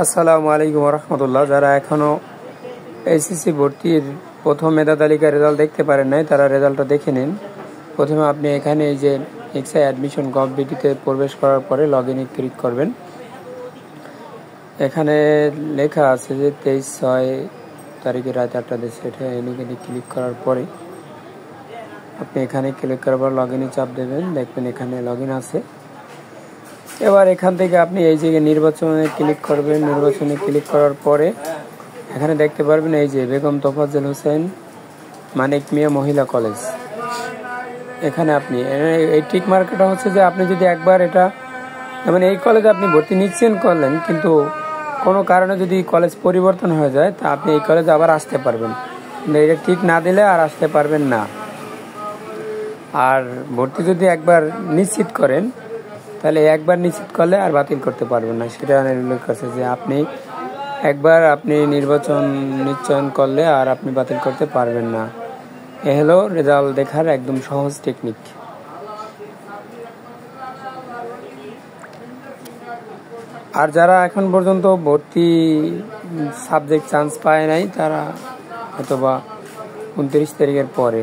আসসালামু আলাইকুম রহমতুল্লাহ। যারা এখনো এইচএসসি ভর্তির প্রথম মেধা তালিকার রেজাল্ট দেখতে পারেন নাই, তারা রেজাল্টটা দেখে নিন। প্রথমে আপনি এখানে এই যে এক্সআই অ্যাডমিশন গভ.বিডিতে প্রবেশ করার পরে লগ ইনে ক্লিক করবেন। এখানে লেখা আছে যে 23/6 তারিখে রাত 8টা দেশে, এটা এখানে ক্লিক করার পরে আপনি এখানে ক্লিক করার পর লগ ইনে চাপ দেবেন। দেখবেন এখানে লগ ইন আছে। এবার এখান থেকে আপনি এই জায়গায় নির্বাচনে ক্লিক করবেন। নির্বাচনে ক্লিক করার পরে এখানে দেখতে পারবেন এই যে বেগম তোফাজ্জল হোসেন মানিক মিয়া মহিলা কলেজ। এখানে আপনি এই টিক মার্কটা হচ্ছে যে আপনি যদি একবার এটা মানে এই কলেজে আপনি ভর্তি নিশ্চয়ই করলেন, কিন্তু কোনো কারণে যদি কলেজ পরিবর্তন হয়ে যায় তা আপনি এই কলেজে আবার আসতে পারবেন। এটা ঠিক না দিলে আর আসতে পারবেন না। আর ভর্তি যদি একবার নিশ্চিত করেন তাহলে একবার নিশ্চিত করলে আর বাতিল করতে পারবেন না। সেটা উল্লেখ আছে যে আপনি একবার নির্বাচন নিশ্চয়ন করলে আর আপনি বাতিল করতে পারবেন না। এ হলো রেজাল্ট দেখার একদম সহজ টেকনিক। আর যারা এখন পর্যন্ত ভর্তি সাবজেক্ট চান্স পায় নাই, তারা হয়তোবা 29 তারিখের পরে